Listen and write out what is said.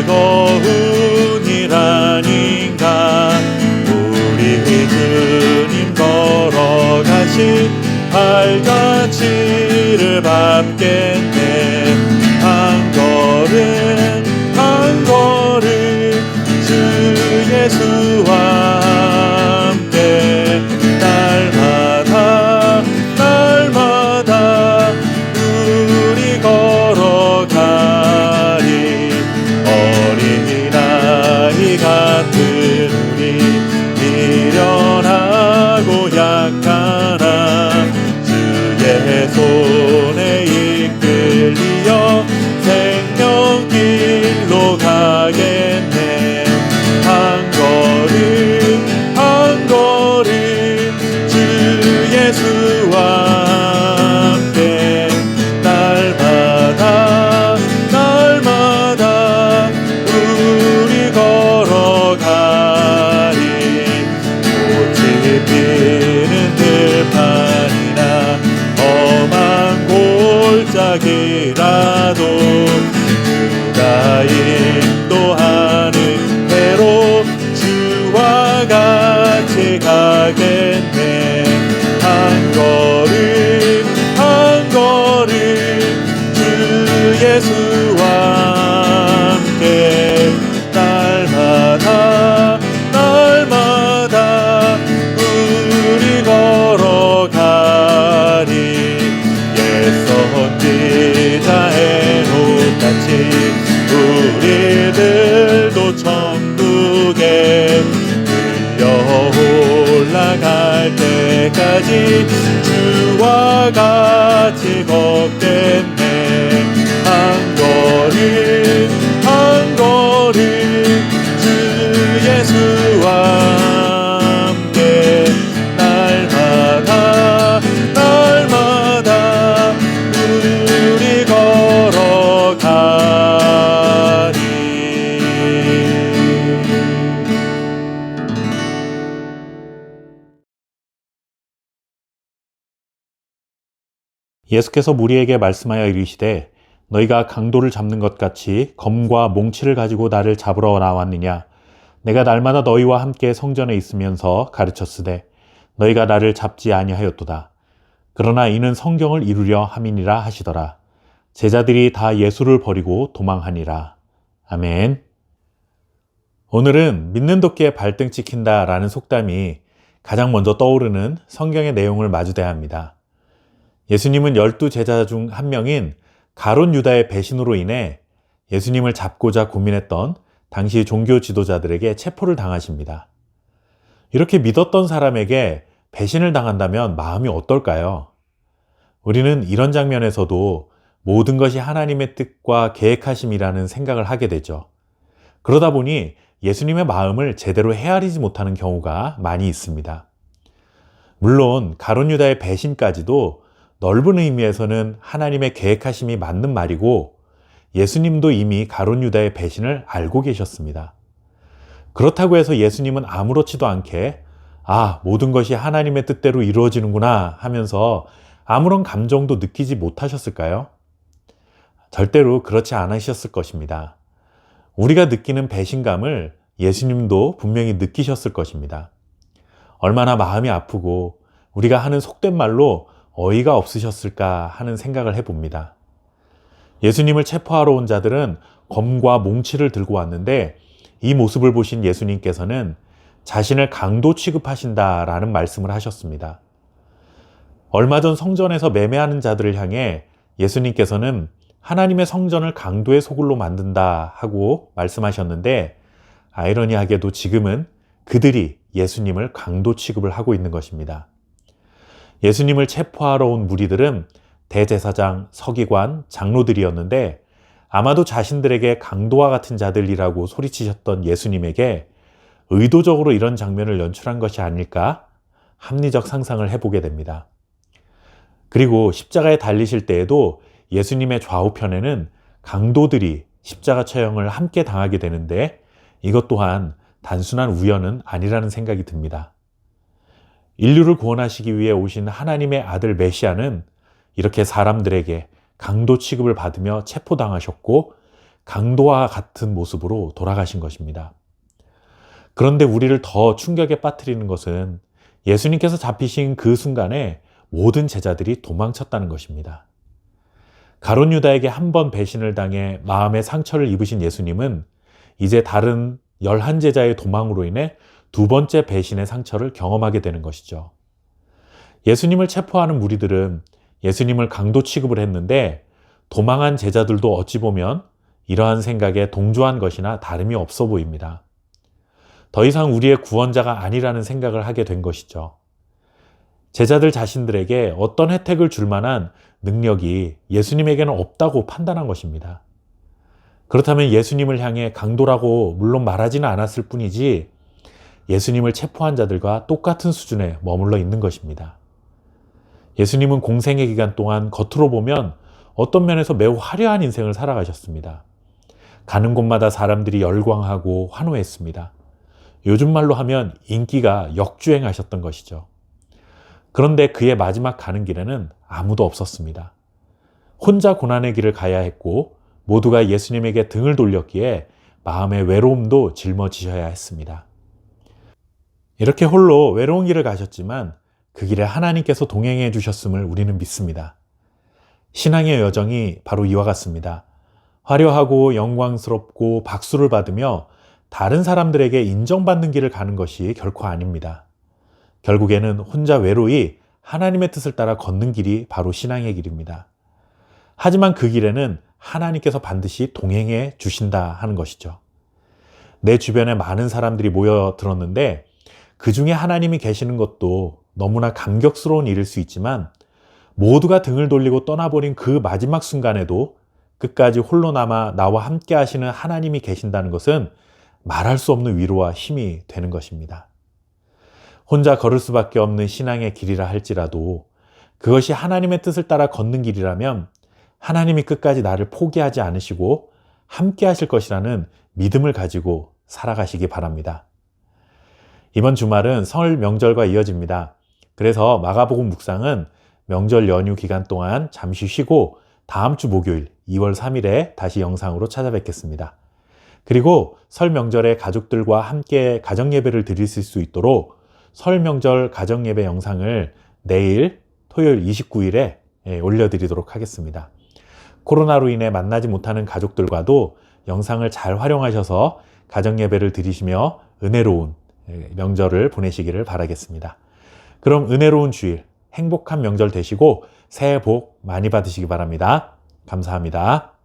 즐거운 일 아닌가. 우리 주님 걸어가신 발자취를 밟겠네. 한 걸음 한 걸음 주 예수와 함께 날마다 날마다 우리 걸어가리. 어린아이 같은 우리 미련하고 약하나 주의 손에 이끌리어 생명길로 가겠네. 한 걸음 한 걸음 주 예수와 함께 날마다 날마다 우리 걸어가리. 꽃이 피는 들판이나 험한 골짜기라도 누가 인도하는 대로 주와 같이 가겠네. 한 걸음 한 걸음 주 예수와 함께 날마다 날마다 우리 걸어가리. 옛 선지자 헤롯같이 우리들도 천국에 들려 올라갈 때까지 주와 같이 걷겠네. 한 걸음 한 걸음 주 예수와 함께 날마다 날마다 우리 걸어가리. 예수께서 무리에게 말씀하여 이르시되 너희가 강도를 잡는 것 같이 검과 몽치를 가지고 나를 잡으러 나왔느냐. 내가 날마다 너희와 함께 성전에 있으면서 가르쳤으되 너희가 나를 잡지 아니하였도다. 그러나 이는 성경을 이루려 함이니라 하시더라. 제자들이 다 예수를 버리고 도망하니라. 아멘. 오늘은 믿는 도끼에 발등 찍힌다 라는 속담이 가장 먼저 떠오르는 성경의 내용을 마주대야 합니다. 예수님은 12제자 중 한 명인 가룟 유다의 배신으로 인해 예수님을 잡고자 고민했던 당시 종교 지도자들에게 체포를 당하십니다. 이렇게 믿었던 사람에게 배신을 당한다면 마음이 어떨까요? 우리는 이런 장면에서도 모든 것이 하나님의 뜻과 계획하심이라는 생각을 하게 되죠. 그러다 보니 예수님의 마음을 제대로 헤아리지 못하는 경우가 많이 있습니다. 물론 가룟 유다의 배신까지도 넓은 의미에서는 하나님의 계획하심이 맞는 말이고 예수님도 이미 가룟 유다의 배신을 알고 계셨습니다. 그렇다고 해서 예수님은 아무렇지도 않게 모든 것이 하나님의 뜻대로 이루어지는구나 하면서 아무런 감정도 느끼지 못하셨을까요? 절대로 그렇지 않으셨을 것입니다. 우리가 느끼는 배신감을 예수님도 분명히 느끼셨을 것입니다. 얼마나 마음이 아프고 우리가 하는 속된 말로 어이가 없으셨을까 하는 생각을 해봅니다. 예수님을 체포하러 온 자들은 검과 몽치를 들고 왔는데 이 모습을 보신 예수님께서는 자신을 강도 취급하신다라는 말씀을 하셨습니다. 얼마 전 성전에서 매매하는 자들을 향해 예수님께서는 하나님의 성전을 강도의 소굴로 만든다 하고 말씀하셨는데 아이러니하게도 지금은 그들이 예수님을 강도 취급을 하고 있는 것입니다. 예수님을 체포하러 온 무리들은 대제사장, 서기관, 장로들이었는데 아마도 자신들에게 강도와 같은 자들이라고 소리치셨던 예수님에게 의도적으로 이런 장면을 연출한 것이 아닐까 합리적 상상을 해보게 됩니다. 그리고 십자가에 달리실 때에도 예수님의 좌우편에는 강도들이 십자가 처형을 함께 당하게 되는데 이것 또한 단순한 우연은 아니라는 생각이 듭니다. 인류를 구원하시기 위해 오신 하나님의 아들 메시아는 이렇게 사람들에게 강도 취급을 받으며 체포당하셨고 강도와 같은 모습으로 돌아가신 것입니다. 그런데 우리를 더 충격에 빠뜨리는 것은 예수님께서 잡히신 그 순간에 모든 제자들이 도망쳤다는 것입니다. 가룟 유다에게 한 번 배신을 당해 마음의 상처를 입으신 예수님은 이제 다른 11제자의 도망으로 인해 두 번째 배신의 상처를 경험하게 되는 것이죠. 예수님을 체포하는 무리들은 예수님을 강도 취급을 했는데 도망한 제자들도 어찌 보면 이러한 생각에 동조한 것이나 다름이 없어 보입니다. 더 이상 우리의 구원자가 아니라는 생각을 하게 된 것이죠. 제자들 자신들에게 어떤 혜택을 줄 만한 능력이 예수님에게는 없다고 판단한 것입니다. 그렇다면 예수님을 향해 강도라고 물론 말하지는 않았을 뿐이지 예수님을 체포한 자들과 똑같은 수준에 머물러 있는 것입니다. 예수님은 공생의 기간 동안 겉으로 보면 어떤 면에서 매우 화려한 인생을 살아가셨습니다. 가는 곳마다 사람들이 열광하고 환호했습니다. 요즘 말로 하면 인기가 역주행하셨던 것이죠. 그런데 그의 마지막 가는 길에는 아무도 없었습니다. 혼자 고난의 길을 가야 했고 모두가 예수님에게 등을 돌렸기에 마음의 외로움도 짊어지셔야 했습니다. 이렇게 홀로 외로운 길을 가셨지만 그 길에 하나님께서 동행해 주셨음을 우리는 믿습니다. 신앙의 여정이 바로 이와 같습니다. 화려하고 영광스럽고 박수를 받으며 다른 사람들에게 인정받는 길을 가는 것이 결코 아닙니다. 결국에는 혼자 외로이 하나님의 뜻을 따라 걷는 길이 바로 신앙의 길입니다. 하지만 그 길에는 하나님께서 반드시 동행해 주신다 하는 것이죠. 내 주변에 많은 사람들이 모여들었는데 그 중에 하나님이 계시는 것도 너무나 감격스러운 일일 수 있지만 모두가 등을 돌리고 떠나버린 그 마지막 순간에도 끝까지 홀로 남아 나와 함께 하시는 하나님이 계신다는 것은 말할 수 없는 위로와 힘이 되는 것입니다. 혼자 걸을 수밖에 없는 신앙의 길이라 할지라도 그것이 하나님의 뜻을 따라 걷는 길이라면 하나님이 끝까지 나를 포기하지 않으시고 함께 하실 것이라는 믿음을 가지고 살아가시기 바랍니다. 이번 주말은 설 명절과 이어집니다. 그래서 마가복음 묵상은 명절 연휴 기간 동안 잠시 쉬고 다음 주 목요일 2월 3일에 다시 영상으로 찾아뵙겠습니다. 그리고 설 명절에 가족들과 함께 가정예배를 드리실 수 있도록 설 명절 가정예배 영상을 내일 토요일 29일에 올려드리도록 하겠습니다. 코로나로 인해 만나지 못하는 가족들과도 영상을 잘 활용하셔서 가정예배를 드리시며 은혜로운 명절을 보내시기를 바라겠습니다. 그럼 은혜로운 주일, 행복한 명절 되시고 새해 복 많이 받으시기 바랍니다. 감사합니다.